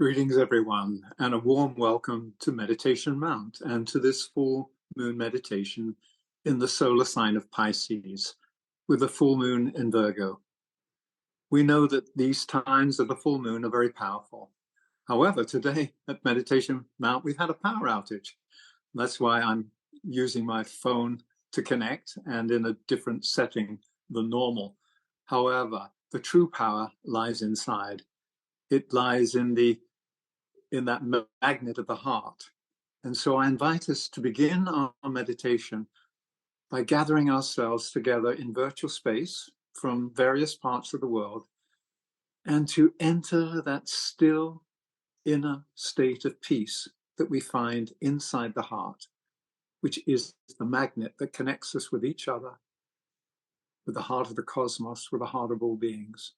Greetings, everyone, and a warm welcome to Meditation Mount and to this full moon meditation in the solar sign of Pisces, with a full moon in Virgo. We know that these times of the full moon are very powerful. However, today at Meditation Mount, we've had a power outage. That's why I'm using my phone to connect and in a different setting than normal. However, the true power lies inside. It lies in that magnet of the heart. And so I invite us to begin our meditation by gathering ourselves together in virtual space from various parts of the world and to enter that still inner state of peace that we find inside the heart, which is the magnet that connects us with each other, with the heart of the cosmos, with the heart of all beings.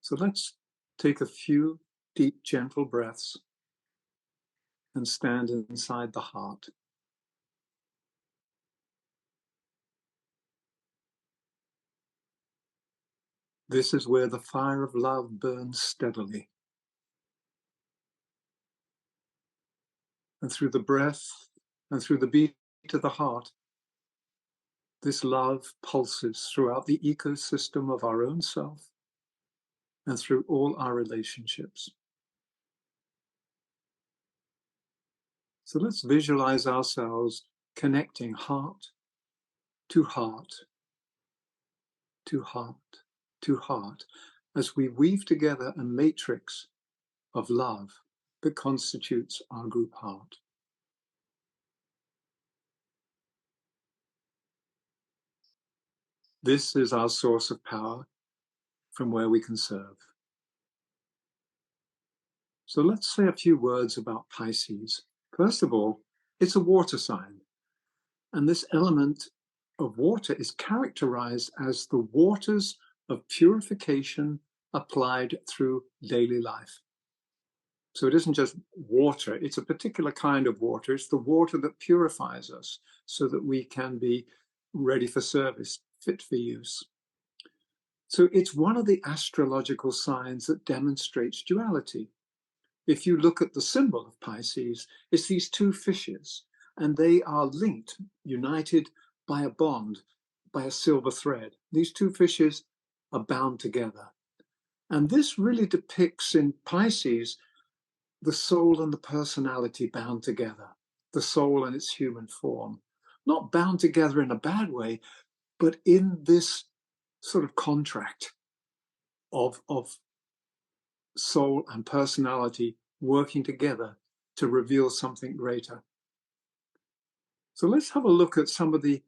So let's take a few deep, gentle breaths and stand inside the heart. This is where the fire of love burns steadily. And through the breath and through the beat of the heart, this love pulses throughout the ecosystem of our own self and through all our relationships. So let's visualize ourselves connecting heart to heart, to heart, to heart, as we weave together a matrix of love that constitutes our group heart. This is our source of power from where we can serve. So let's say a few words about Pisces. First of all, it's a water sign. And this element of water is characterized as the waters of purification applied through daily life. So it isn't just water, it's a particular kind of water. It's the water that purifies us so that we can be ready for service, fit for use. So it's one of the astrological signs that demonstrates duality. If you look at the symbol of Pisces, it's these two fishes, and they are linked, united by a bond, by a silver thread. These two fishes are bound together. And this really depicts in Pisces the soul and the personality bound together, the soul in its human form. Not bound together in a bad way, but in this sort of contract of soul and personality working together to reveal something greater. So let's have a look at some of the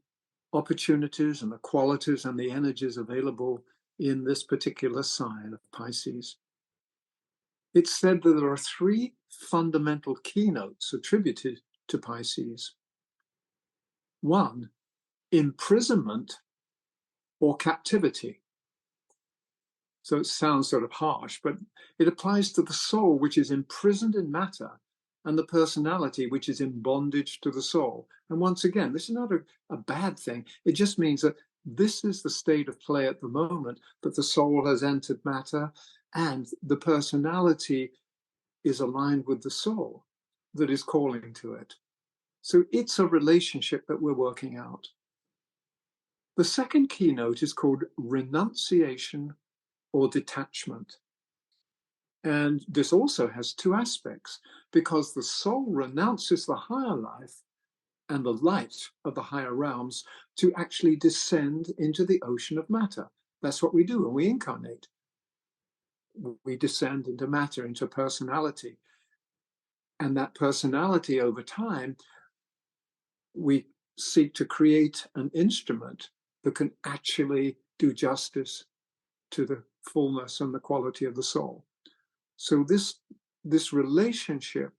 opportunities and the qualities and the energies available in this particular sign of Pisces. It's said that there are three fundamental keynotes attributed to Pisces. One, imprisonment or captivity. So it sounds sort of harsh, but it applies to the soul, which is imprisoned in matter, and the personality, which is in bondage to the soul. And once again, this is not a bad thing. It just means that this is the state of play at the moment, that the soul has entered matter and the personality is aligned with the soul that is calling to it. So it's a relationship that we're working out. The second keynote is called renunciation or detachment. And this also has two aspects, because the soul renounces the higher life and the light of the higher realms to actually descend into the ocean of matter. That's what we do when we incarnate. We descend into matter, into personality. And that personality over time, we seek to create an instrument that can actually do justice to the fullness and the quality of the soul. So this relationship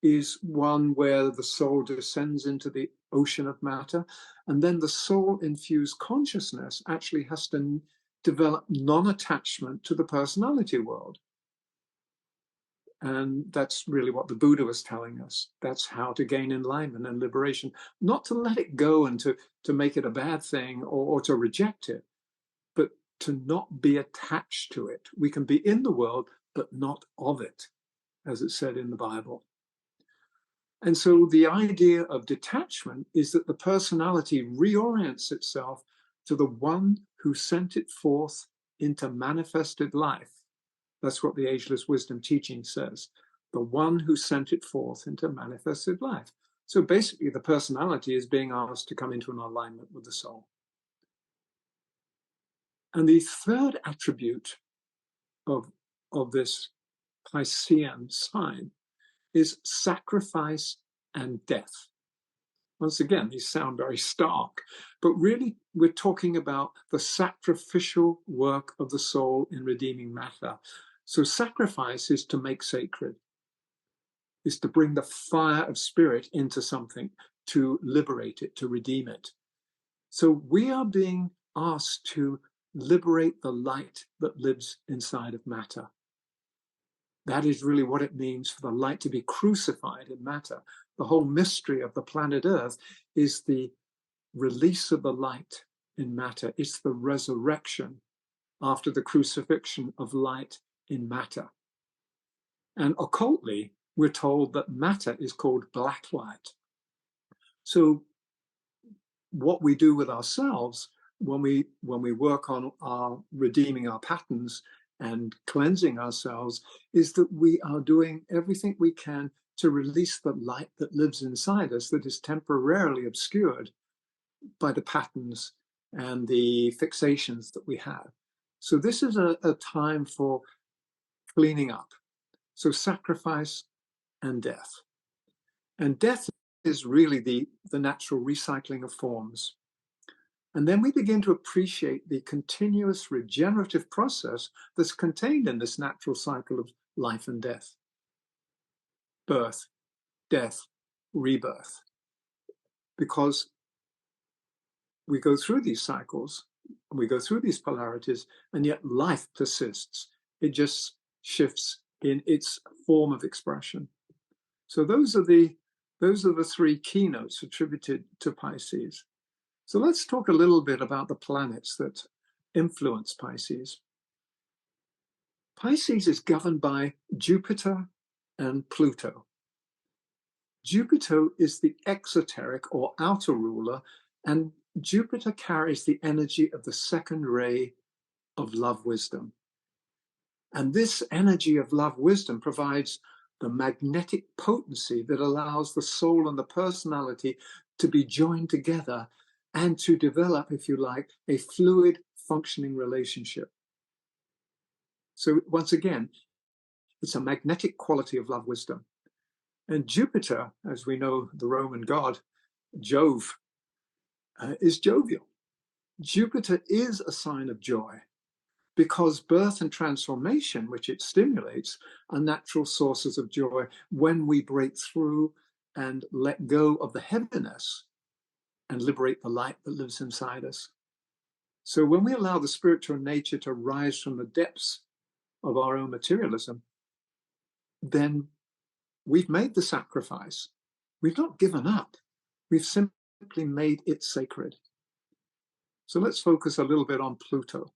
is one where the soul descends into the ocean of matter, and then the soul-infused consciousness actually has to develop non-attachment to the personality world. And that's really what the Buddha was telling us. That's how to gain enlightenment and liberation. Not to let it go and to make it a bad thing or to reject it, but to not be attached to it. We can be in the world, but not of it. as it's said in the Bible. And so the idea of detachment is that the personality reorients itself to the one who sent it forth into manifested life. That's what the Ageless Wisdom teaching says. The one who sent it forth into manifested life. So basically, the personality is being asked to come into an alignment with the soul. And the third attribute of this Piscean sign is sacrifice and death. Once again, these sound very stark, but really we're talking about the sacrificial work of the soul in redeeming matter. So sacrifice is to make sacred, is to bring the fire of spirit into something, to liberate it, to redeem it. So we are being asked to liberate the light that lives inside of matter. That is really what it means for the light to be crucified in matter. The whole mystery of the planet Earth is the release of the light in matter. It's the resurrection after the crucifixion of light in matter. And occultly, we're told that matter is called black light. So what we do with ourselves when we work on our redeeming our patterns and cleansing ourselves is that we are doing everything we can to release the light that lives inside us that is temporarily obscured by the patterns and the fixations that we have. So this is a time for cleaning up. So sacrifice and death. And death is really the natural recycling of forms. And then we begin to appreciate the continuous regenerative process that's contained in this natural cycle of life and death. Birth, death, rebirth. Because we go through these cycles, we go through these polarities, and yet life persists. It just shifts in its form of expression. So those are the three keynotes attributed to Pisces. So let's talk a little bit about the planets that influence Pisces. Pisces is governed by Jupiter and Pluto. Jupiter is the exoteric or outer ruler, and Jupiter carries the energy of the second ray of love wisdom. And this energy of love wisdom provides the magnetic potency that allows the soul and the personality to be joined together and to develop, if you like, a fluid functioning relationship. So once again, it's a magnetic quality of love wisdom. And Jupiter, as we know, the Roman god, Jove, is jovial. Jupiter is a sign of joy because birth and transformation, which it stimulates, are natural sources of joy when we break through and let go of the heaviness and liberate the light that lives inside us. So when we allow the spiritual nature to rise from the depths of our own materialism, then we've made the sacrifice. We've not given up. We've simply made it sacred. So let's focus a little bit on Pluto.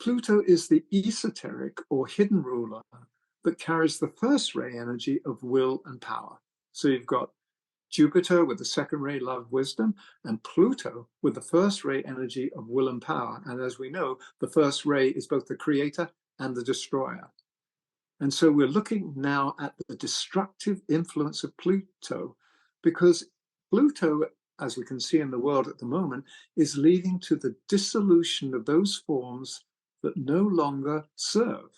Pluto is the esoteric or hidden ruler that carries the first ray energy of will and power. So you've got Jupiter with the second ray love wisdom and Pluto with the first ray energy of will and power. And as we know, the first ray is both the creator and the destroyer. And so we're looking now at the destructive influence of Pluto because Pluto, as we can see in the world at the moment, is leading to the dissolution of those forms that no longer serve,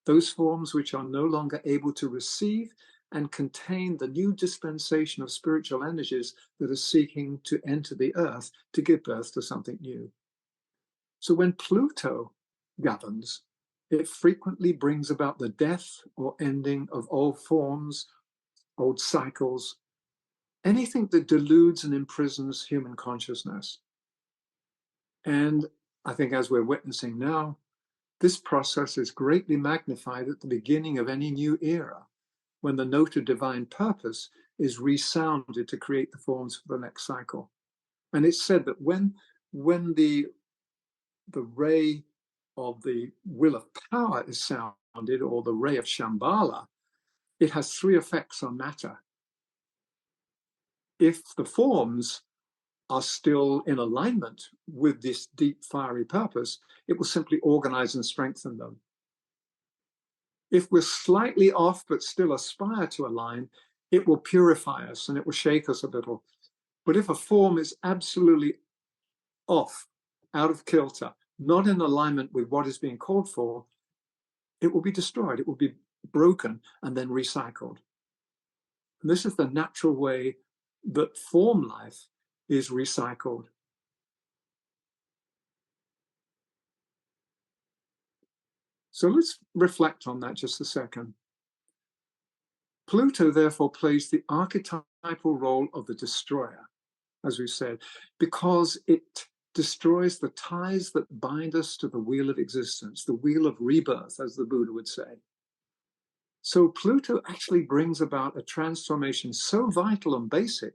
those forms which are no longer able to receive and contain the new dispensation of spiritual energies that are seeking to enter the earth to give birth to something new. So when Pluto governs, it frequently brings about the death or ending of old forms, old cycles, anything that deludes and imprisons human consciousness. And I think as we're witnessing now, this process is greatly magnified at the beginning of any new era, when the note of divine purpose is resounded to create the forms for the next cycle. And it's said that when the ray of the will of power is sounded, it, or the ray of Shambhala, it has three effects on matter. If the forms are still in alignment with this deep, fiery purpose, it will simply organize and strengthen them. If we're slightly off but still aspire to align, it will purify us and it will shake us a little. But if a form is absolutely off, out of kilter, not in alignment with what is being called for, it will be destroyed, it will be broken and then recycled. And this is the natural way that form life is recycled. So let's reflect on that just a second. Pluto therefore plays the archetypal role of the destroyer, as we said, because it destroys the ties that bind us to the wheel of existence, the wheel of rebirth, as the Buddha would say. So Pluto actually brings about a transformation so vital and basic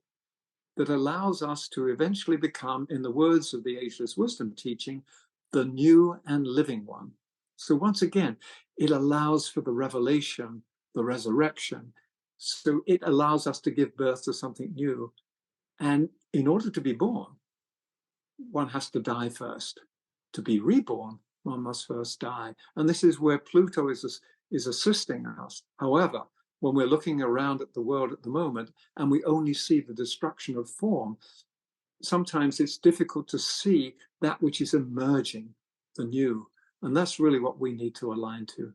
that allows us to eventually become, in the words of the Ageless Wisdom teaching, the new and living one. So once again, it allows for the revelation, the resurrection. So it allows us to give birth to something new. And in order to be born, one has to die first. To be reborn, one must first die. And this is where Pluto is assisting us. However, when we're looking around at the world at the moment and we only see the destruction of form, sometimes it's difficult to see that which is emerging, the new. And that's really what we need to align to.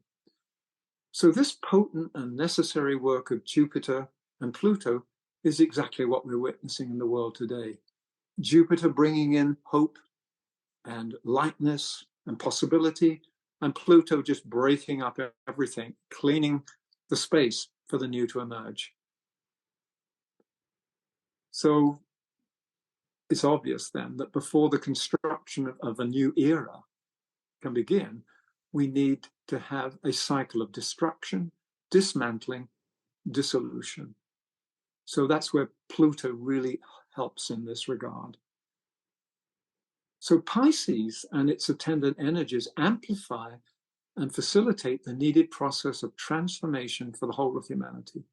So this potent and necessary work of Jupiter and Pluto is exactly what we're witnessing in the world today. Jupiter bringing in hope and lightness and possibility, and Pluto just breaking up everything, cleaning the space for the new to emerge. So it's obvious then that before the construction of a new era can begin, we need to have a cycle of destruction, dismantling, dissolution. So that's where Pluto really helps in this regard. So Pisces and its attendant energies amplify and facilitate the needed process of transformation for the whole of humanity.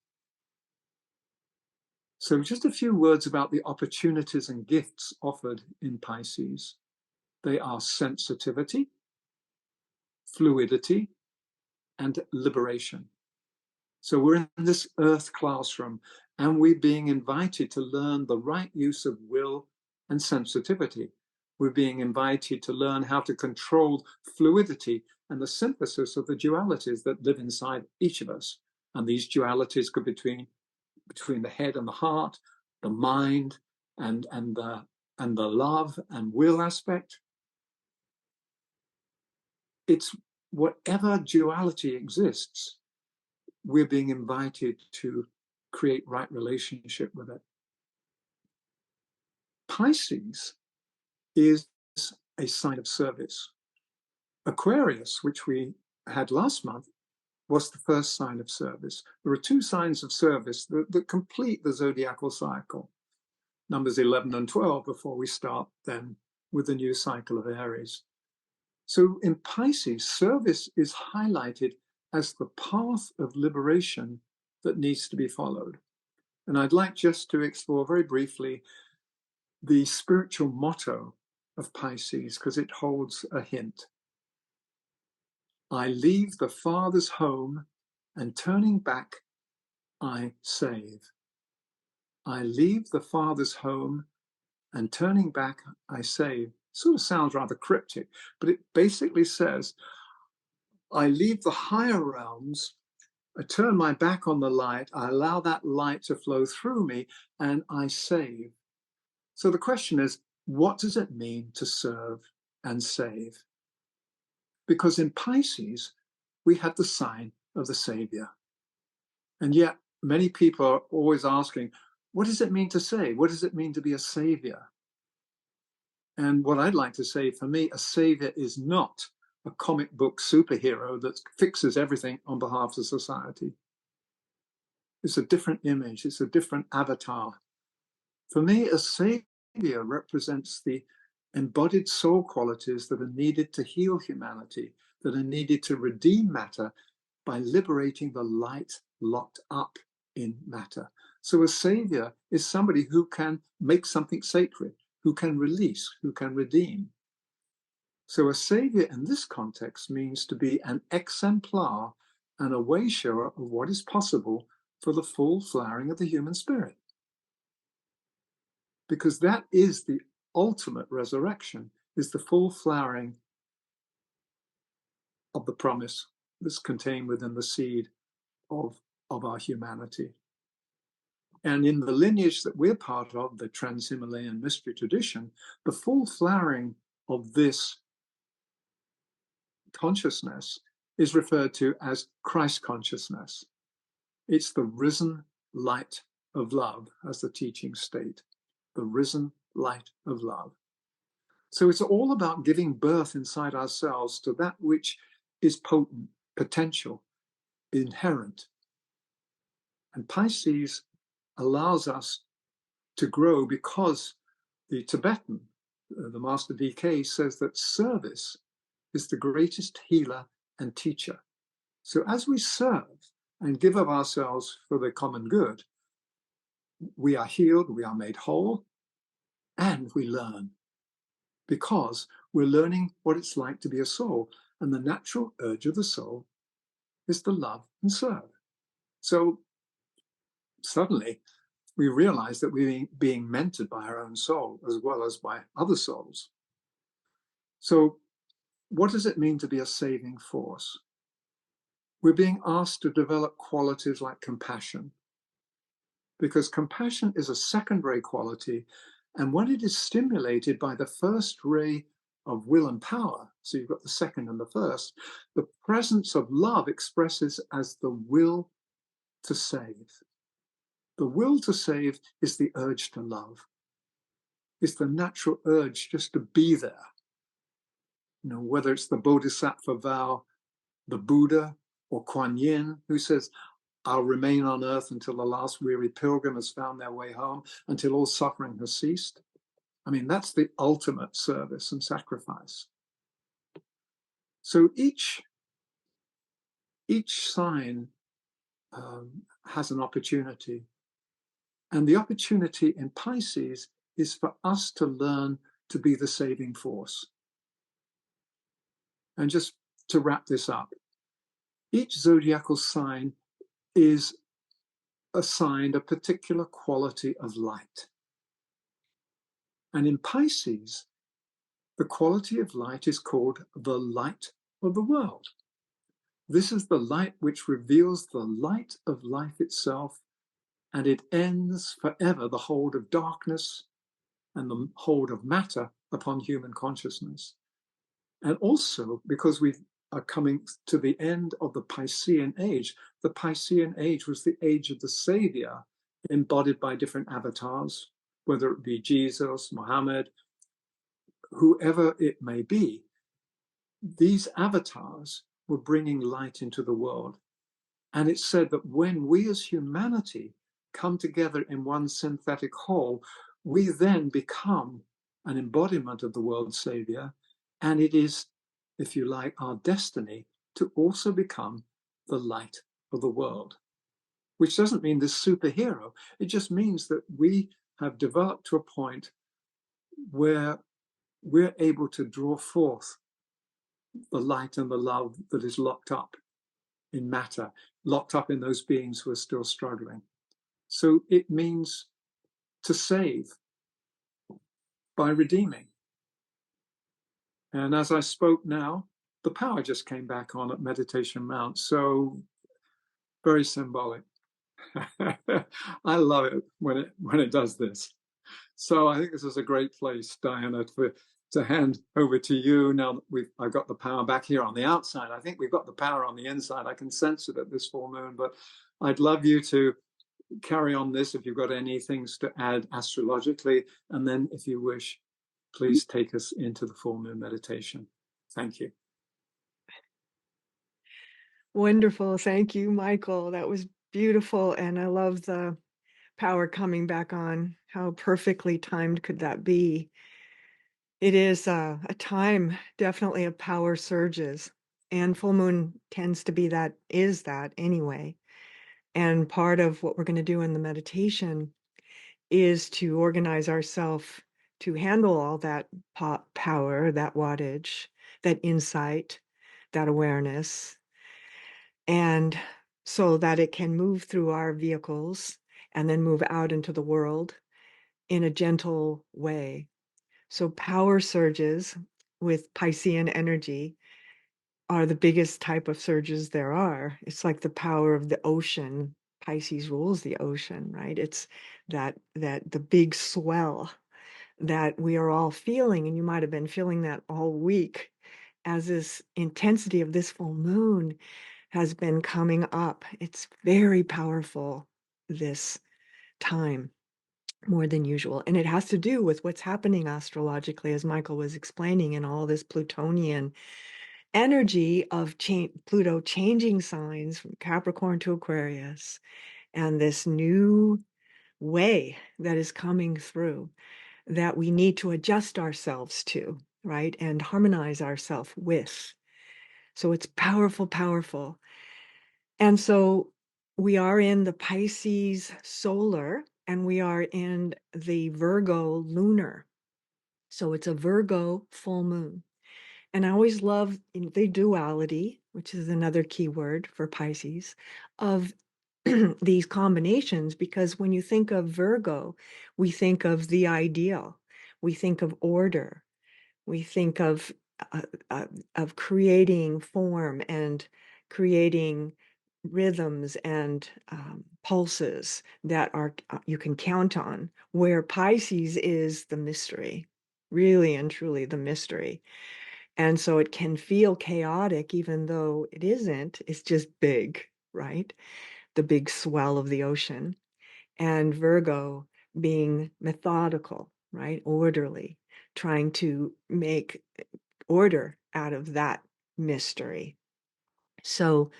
So just a few words about the opportunities and gifts offered in Pisces. They are sensitivity, fluidity, and liberation. So we're in this earth classroom and we're being invited to learn the right use of will and sensitivity. We're being invited to learn how to control fluidity and the synthesis of the dualities that live inside each of us. And these dualities could be between the head and the heart, the mind and the love and will aspect. It's whatever duality exists, we're being invited to create right relationship with it. Pisces is a sign of service. Aquarius, which we had last month, was the first sign of service. There are two signs of service that complete the zodiacal cycle, numbers 11 and 12, before we start then with the new cycle of Aries. So in Pisces, service is highlighted as the path of liberation that needs to be followed. And I'd like just to explore very briefly the spiritual motto of Pisces, because it holds a hint. I leave the Father's home, and turning back, I save. I leave the Father's home, and turning back, I save. Sort of sounds rather cryptic, but it basically says, I leave the higher realms, I turn my back on the light, I allow that light to flow through me, and I save. So the question is, what does it mean to serve and save? Because in Pisces, we have the sign of the Savior. And yet many people are always asking, what does it mean to save? What does it mean to be a savior? And what I'd like to say, for me, a savior is not a comic book superhero that fixes everything on behalf of society. It's a different image. It's a different avatar. For me, a savior represents the embodied soul qualities that are needed to heal humanity, that are needed to redeem matter by liberating the light locked up in matter. So a savior is somebody who can make something sacred, who can release, who can redeem. So a savior in this context means to be an exemplar and a way shower of what is possible for the full flowering of the human spirit. Because that is the ultimate resurrection, is the full flowering of the promise that's contained within the seed of our humanity. And in the lineage that we're part of, the Trans-Himalayan mystery tradition, the full flowering of this consciousness is referred to as Christ consciousness. It's the risen light of love, as the teachings state, the risen light of love. So it's all about giving birth inside ourselves to that which is potent, potential, inherent. And Pisces allows us to grow because the Tibetan, the Master DK, says that service is the greatest healer and teacher. So as we serve and give of ourselves for the common good, we are healed, we are made whole, and we learn. Because we're learning what it's like to be a soul. And the natural urge of the soul is to love and serve. So suddenly we realize that we're being mentored by our own soul as well as by other souls. So what does it mean to be a saving force? We're being asked to develop qualities like compassion, because compassion is a second-ray quality, and when it is stimulated by the first ray of will and power, so you've got the second and the first, the presence of love expresses as the will to save. The will to save is the urge to love. It's the natural urge just to be there. You know, whether it's the Bodhisattva vow, the Buddha, or Kuan Yin, who says, I'll remain on earth until the last weary pilgrim has found their way home, until all suffering has ceased. I mean, that's the ultimate service and sacrifice. So each sign has an opportunity. And the opportunity in Pisces is for us to learn to be the saving force. And just to wrap this up, each zodiacal sign is assigned a particular quality of light. And in Pisces, the quality of light is called the light of the world. This is the light which reveals the light of life itself, and it ends forever the hold of darkness and the hold of matter upon human consciousness. And also, because we are coming to the end of the Piscean age, the Piscean age was the age of the Savior, embodied by different avatars, whether it be Jesus, Muhammad, whoever it may be. These avatars were bringing light into the world. And it's said that when we as humanity come together in one synthetic whole, we then become an embodiment of the world Savior. And it is, if you like, our destiny to also become the light of the world, which doesn't mean this superhero. It just means that we have developed to a point where we're able to draw forth the light and the love that is locked up in matter, locked up in those beings who are still struggling. So it means to save by redeeming. And as I spoke now, the power just came back on at Meditation Mount. So very symbolic. I love it when it does this. So I think this is a great place, Diana, to hand over to you now that I've got the power back here on the outside. I think we've got the power on the inside. I can sense it at this full moon, but I'd love you to carry on this if you've got any things to add astrologically. And then if you wish, please take us into the full moon meditation. Thank you. Wonderful. Thank you, Michael. That was beautiful. And I love the power coming back on. How perfectly timed could that be? It is a time definitely of power surges. And full moon tends to be that, is that anyway. And part of what we're going to do in the meditation is to organize ourselves to handle all that power, that wattage, that insight, that awareness, and so that it can move through our vehicles and then move out into the world in a gentle way. So power surges with Piscean energy are the biggest type of surges there are. It's like the power of the ocean. Pisces rules the ocean, right? It's that the big swell that we are all feeling, and you might have been feeling that all week as this intensity of this full moon has been coming up. It's very powerful this time, more than usual. And it has to do with what's happening astrologically, as Michael was explaining, in all this Plutonian energy of Pluto changing signs from Capricorn to Aquarius, and this new way that is coming through that we need to adjust ourselves to, right? And harmonize ourselves with. So it's powerful, powerful. And so we are in the Pisces solar and we are in the Virgo lunar. So it's a Virgo full moon. And I always love the duality, which is another key word for Pisces, of these combinations, because when you think of Virgo, we think of the ideal, we think of order, we think uh, uh, of creating form and creating rhythms and pulses that are you can count on, where Pisces is the mystery, really and truly the mystery. And so it can feel chaotic, even though it isn't. It's just big, right? The big swell of the ocean. And Virgo being methodical, right? Orderly, trying to make order out of that mystery. So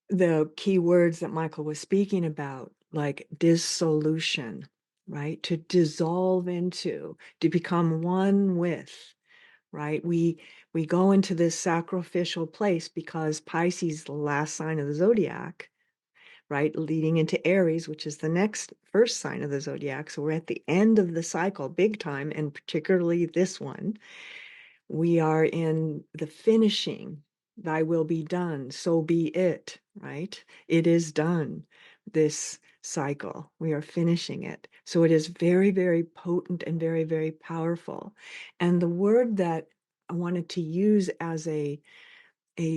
the key words that Michael was speaking about, like dissolution, right? To dissolve into, to become one with, right? We go into this sacrificial place because Pisces, the last sign of the zodiac, right, leading into Aries, which is the next first sign of the zodiac. So we're at the end of the cycle, big time, and particularly this one. We are in the finishing. Thy will be done, so be it, right? It is done, this cycle. We are finishing it. So it is very, very potent and very, very powerful. And the word that I wanted to use as a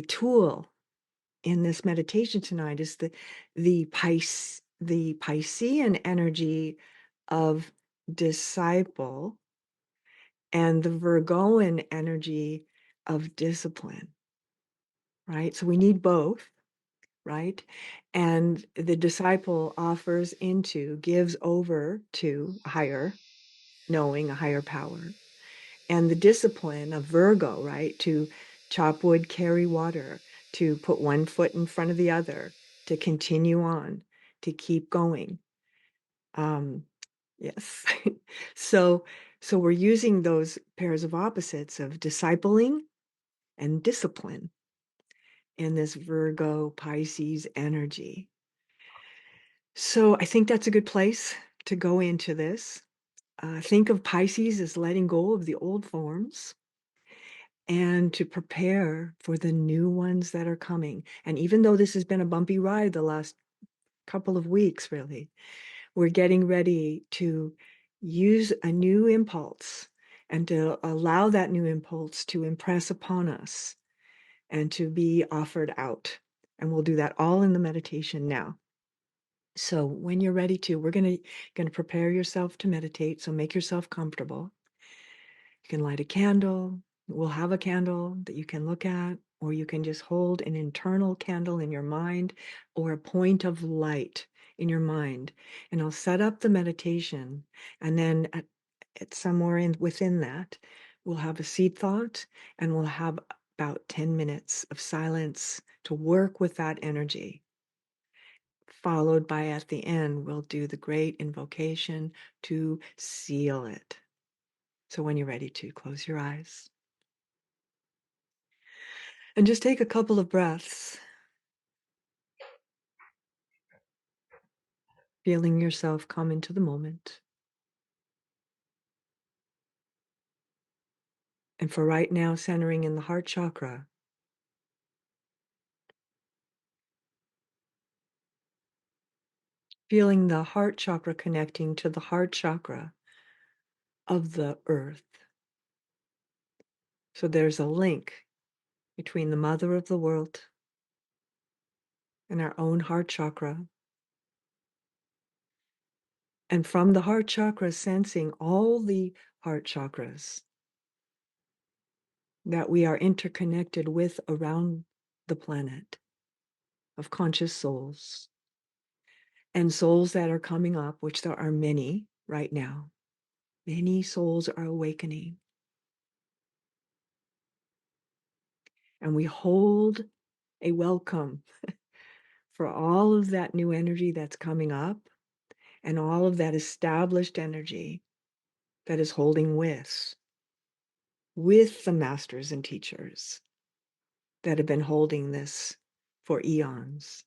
tool in this meditation tonight is the Piscean energy of disciple and the Virgoan energy of discipline, right? So we need both, right? And the disciple offers into, gives over to a higher knowing, a higher power. And the discipline of Virgo, right? To chop wood, carry water, to put one foot in front of the other, to continue on, to keep going. Yes. So we're using those pairs of opposites of discipling and discipline in this Virgo Pisces energy. So I think that's a good place to go into this. Think of Pisces as letting go of the old forms and to prepare for the new ones that are coming. And even though this has been a bumpy ride the last couple of weeks, really, we're getting ready to use a new impulse and to allow that new impulse to impress upon us and to be offered out. And we'll do that all in the meditation now. So when you're ready to, we're going to prepare yourself to meditate. So make yourself comfortable. You can light a candle. We'll have a candle that you can look at, or you can just hold an internal candle in your mind or a point of light in your mind. And I'll set up the meditation. And then at somewhere within that, we'll have a seed thought and we'll have about 10 minutes of silence to work with that energy. Followed by, at the end, we'll do the great invocation to seal it. So when you're ready to, close your eyes. And just take a couple of breaths, feeling yourself come into the moment. And for right now, centering in the heart chakra, feeling the heart chakra connecting to the heart chakra of the earth. So there's a link between the mother of the world and our own heart chakra. And from the heart chakra, sensing all the heart chakras that we are interconnected with around the planet of conscious souls and souls that are coming up, which there are many right now. Many souls are awakening. And we hold a welcome for all of that new energy that's coming up and all of that established energy that is holding with the masters and teachers that have been holding this for eons.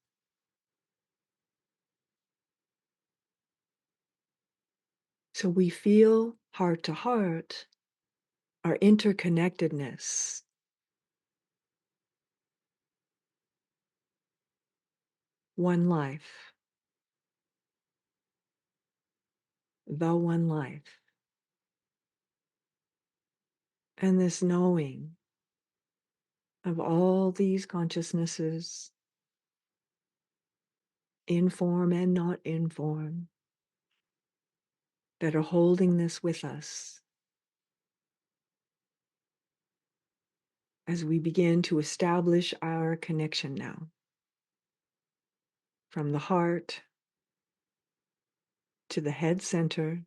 So we feel heart to heart our interconnectedness. One life, the one life. And this knowing of all these consciousnesses, in form and not in form, that are holding this with us as we begin to establish our connection now from the heart to the head center,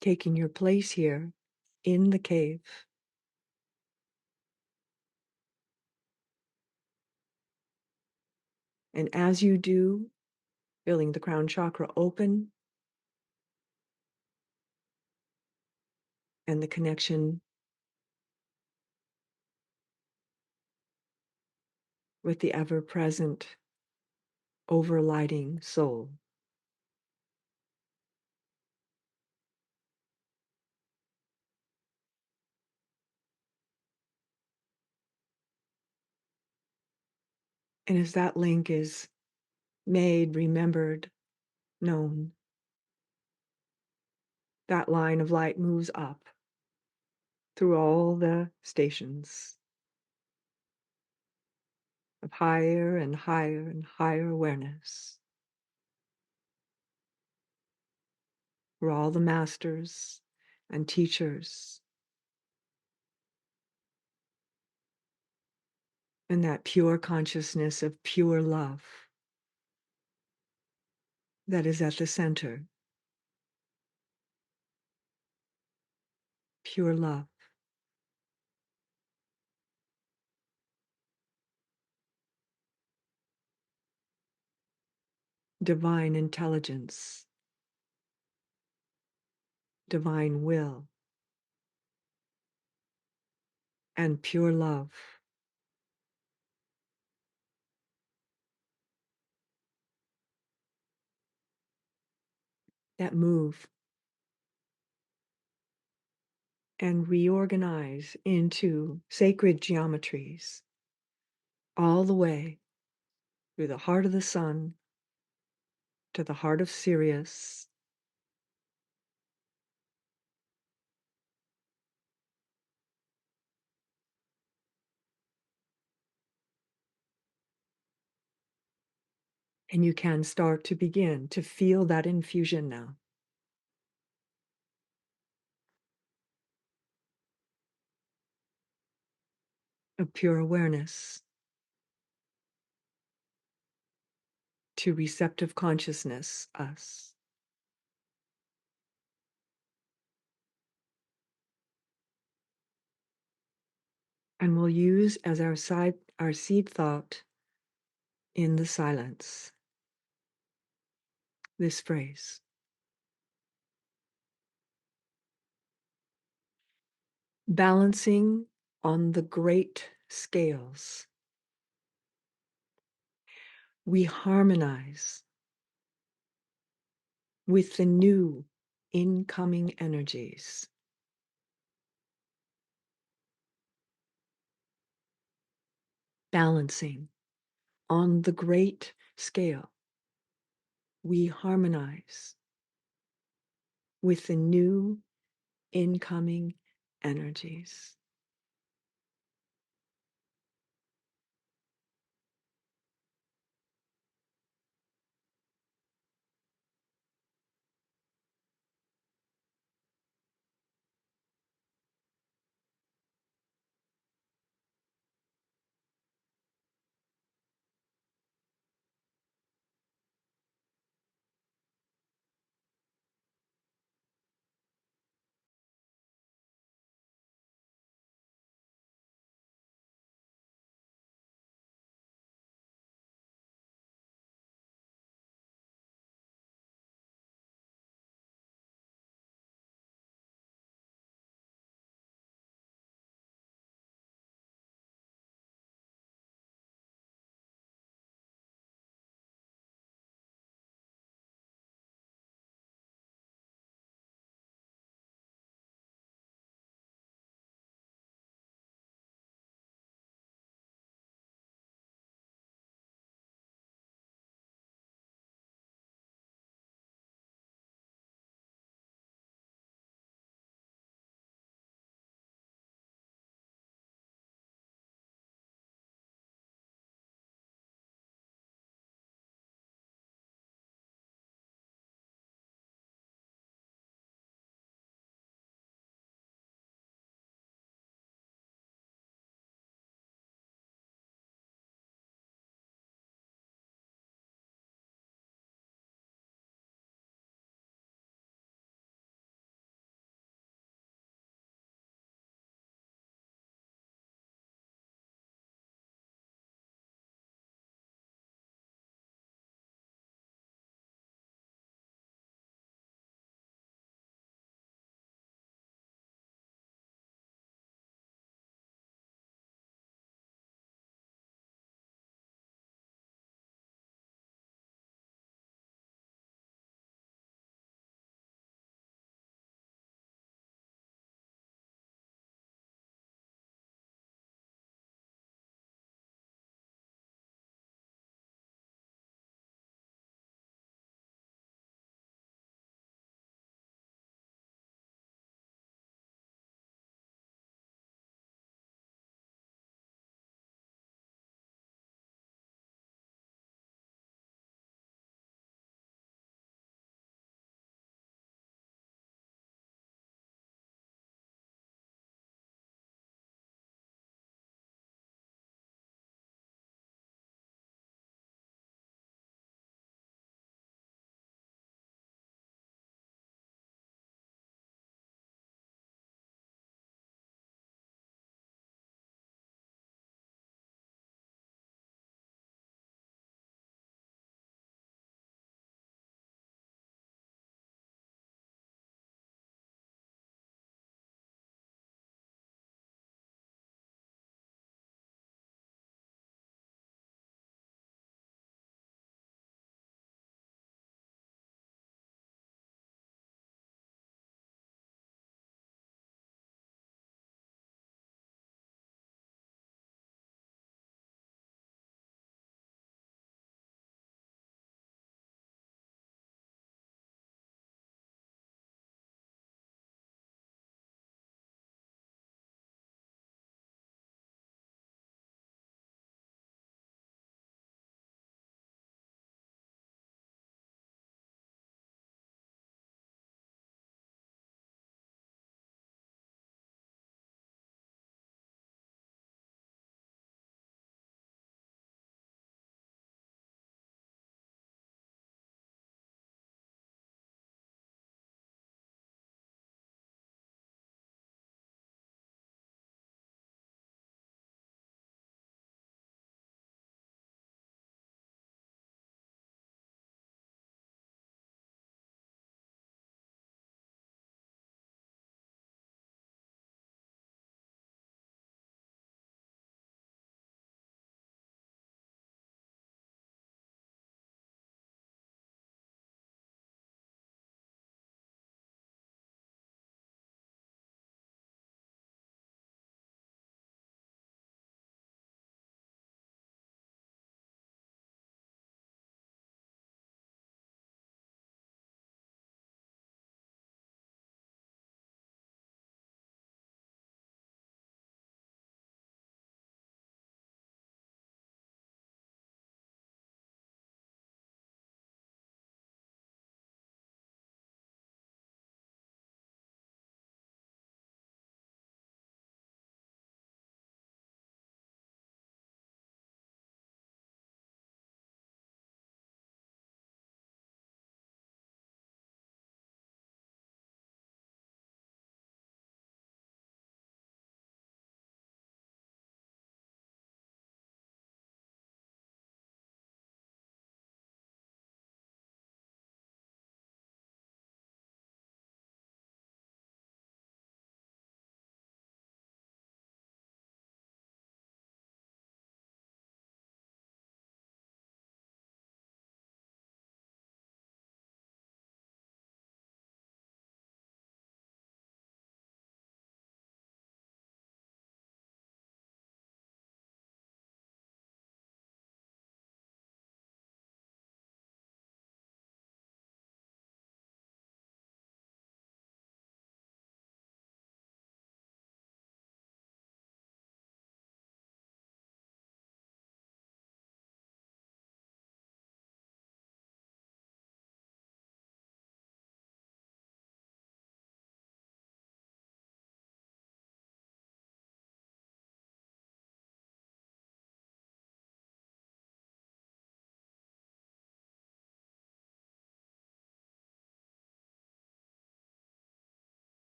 taking your place here in the cave. And as you do, feeling the crown chakra open and the connection with the ever-present, overlighting soul. And as that link is made, remembered, known, that line of light moves up through all the stations of higher and higher and higher awareness, where all the masters and teachers and that pure consciousness of pure love that is at the center. Pure love. Divine intelligence. Divine will. And pure love. That move and reorganize into sacred geometries all the way through the heart of the sun to the heart of Sirius, and you can start to begin to feel that infusion now of pure awareness to receptive consciousness, us. And we'll use as our seed thought in the silence this phrase: balancing on the great scales. We harmonize with the new incoming energies. Balancing on the great scale. We harmonize with the new incoming energies.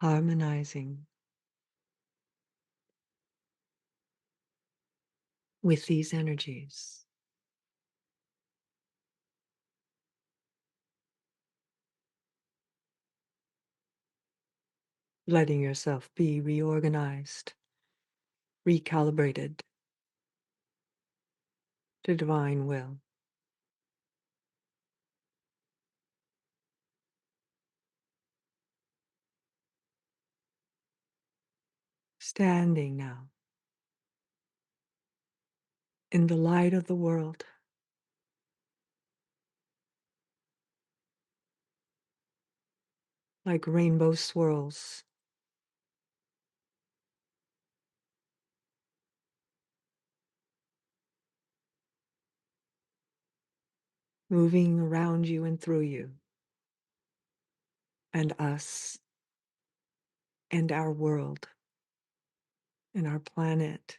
harmonizing with these energies. Letting yourself be reorganized, recalibrated to divine will. Standing now in the light of the world, like rainbow swirls, moving around you and through you, and us, and our world, and our planet.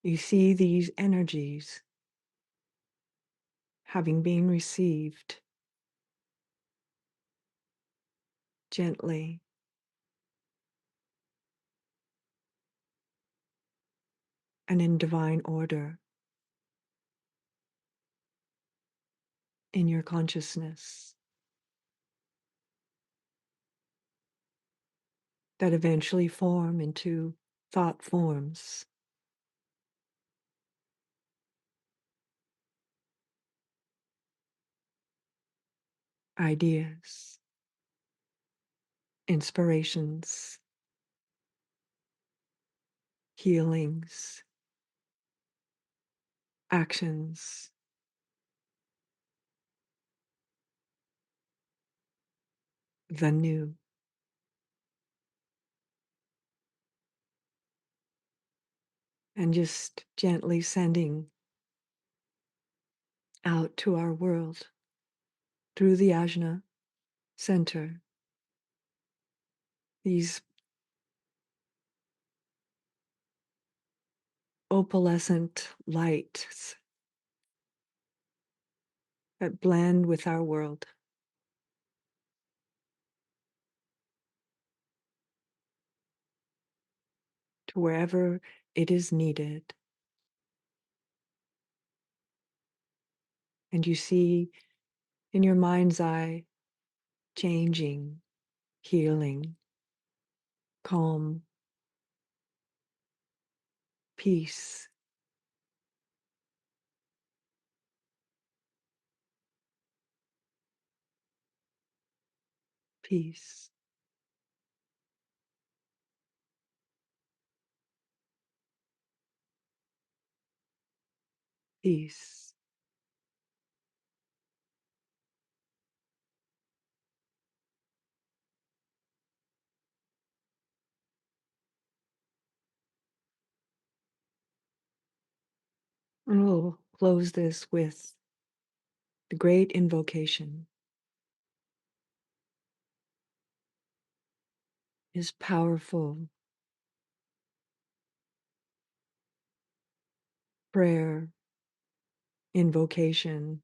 You see these energies having been received gently, and in divine order in your consciousness that eventually form into thought forms, ideas, inspirations, healings, actions, the new. And just gently sending out to our world through the ajna center these opalescent lights that blend with our world, to wherever it is needed. And you see in your mind's eye changing, healing, calm, peace, peace. Peace. And we'll close this with the great invocation, his powerful prayer, invocation,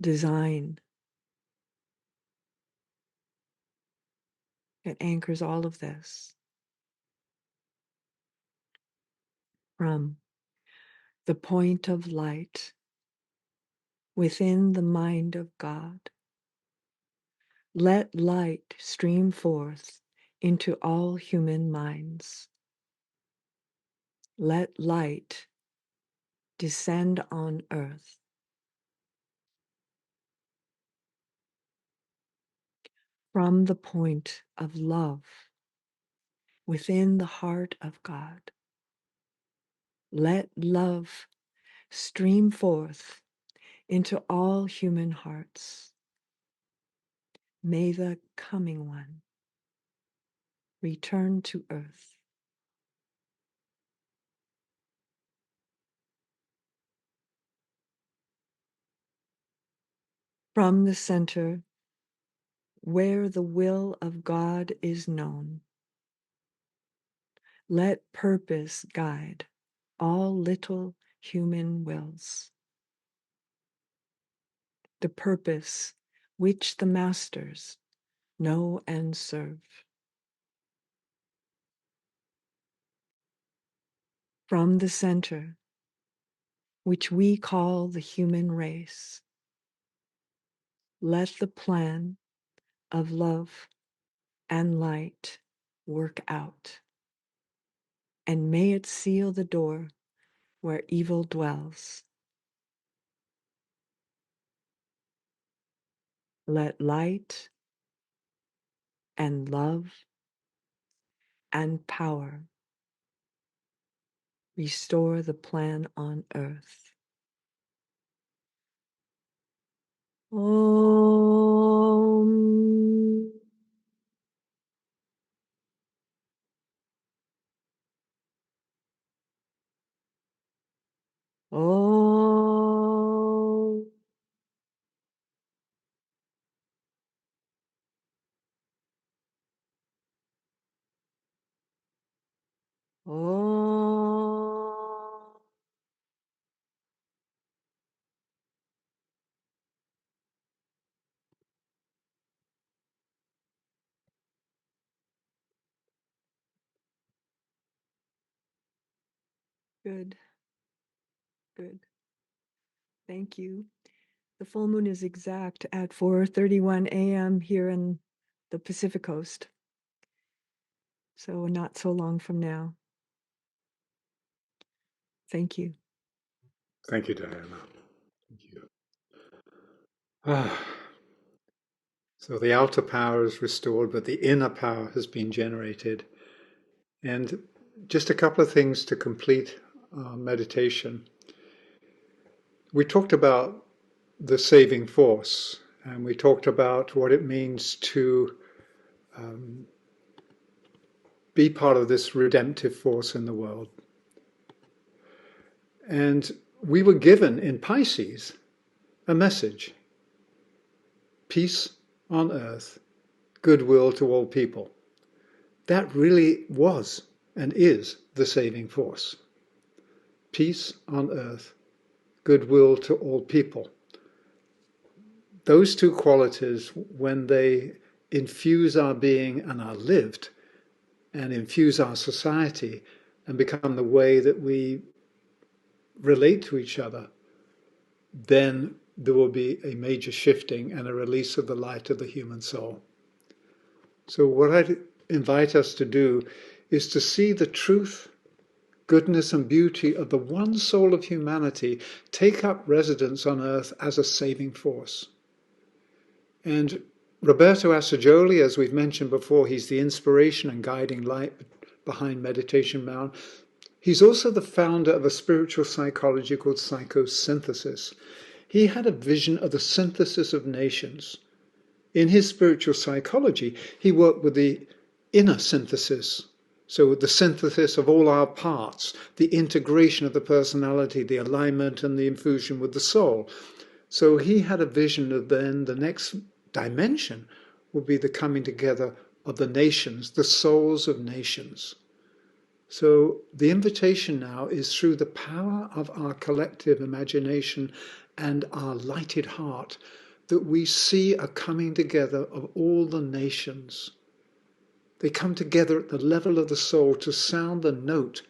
design that anchors all of this from the point of light within the mind of God. Let light stream forth into all human minds. Let light descend on earth. From the point of love within the heart of God. Let love stream forth into all human hearts. May the coming one return to earth. From the center, where the will of God is known, let purpose guide all little human wills. the purpose which the masters know and serve. From the center, which we call the human race, let the plan of love and light work out, and may it seal the door where evil dwells. Let light and love and power restore the plan on earth. Om. Om. Om. Good, good. Thank you. The full moon is exact at 4:31 a.m. here in the Pacific Coast. So not so long from now. Thank you. Thank you, Diana. Thank you. Ah. So the outer power is restored, but the inner power has been generated. And just a couple of things to complete meditation. We talked about the saving force, and we talked about what it means to be part of this redemptive force in the world. And we were given in Pisces a message: peace on earth, goodwill to all people. That really was and is the saving force. Peace on earth, goodwill to all people. Those two qualities, when they infuse our being and are lived, and infuse our society, and become the way that we relate to each other, then there will be a major shifting and a release of the light of the human soul. So what I invite us to do is to see the truth, goodness and beauty of the one soul of humanity take up residence on earth as a saving force. And Roberto Assagioli, as we've mentioned before, he's the inspiration and guiding light behind Meditation Mound. He's also the founder of a spiritual psychology called psychosynthesis. He had a vision of the synthesis of nations. In his spiritual psychology, he worked with the inner synthesis. So the synthesis of all our parts, the integration of the personality, the alignment and the infusion with the soul. So he had a vision of then the next dimension would be the coming together of the nations, the souls of nations. So the invitation now is through the power of our collective imagination and our lighted heart that we see a coming together of all the nations. They come together at the level of the soul to sound the note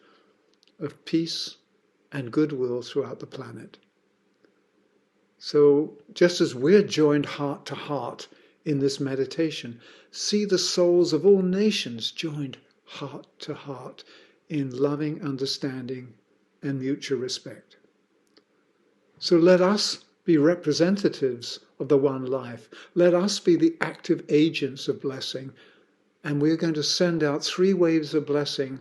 of peace and goodwill throughout the planet. So just as we're joined heart to heart in this meditation, see the souls of all nations joined heart to heart in loving understanding and mutual respect. So let us be representatives of the one life. Let us be the active agents of blessing. And we're going to send out 3 waves of blessing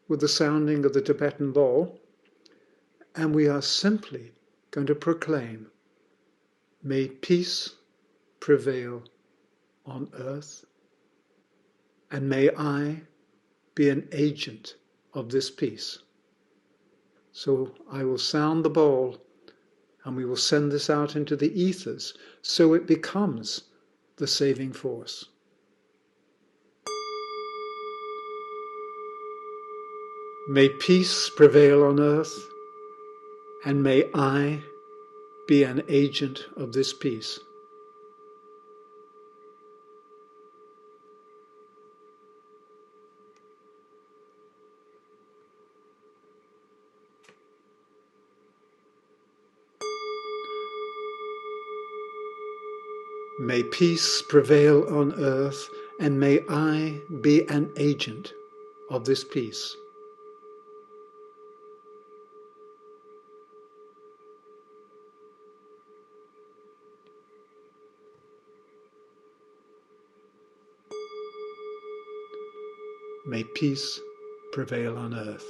with the sounding of the Tibetan bell. And we are simply going to proclaim, may peace prevail on earth, and may I be an agent of this peace. So I will sound the bell, and we will send this out into the ethers, so it becomes the saving force. May peace prevail on earth, and may I be an agent of this peace. May peace prevail on earth, and may I be an agent of this peace. May peace prevail on earth,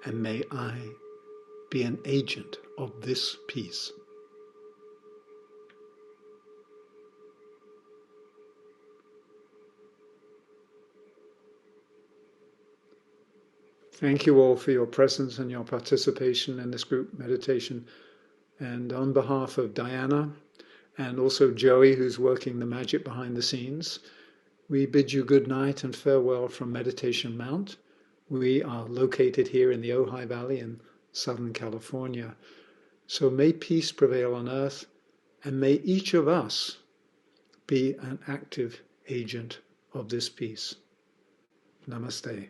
and may I be an agent of this peace. Thank you all for your presence and your participation in this group meditation. And on behalf of Diana and also Joey, who's working the magic behind the scenes, we bid you good night and farewell from Meditation Mount. We are located here in the Ojai Valley in Southern California. So may peace prevail on earth, and may each of us be an active agent of this peace. Namaste.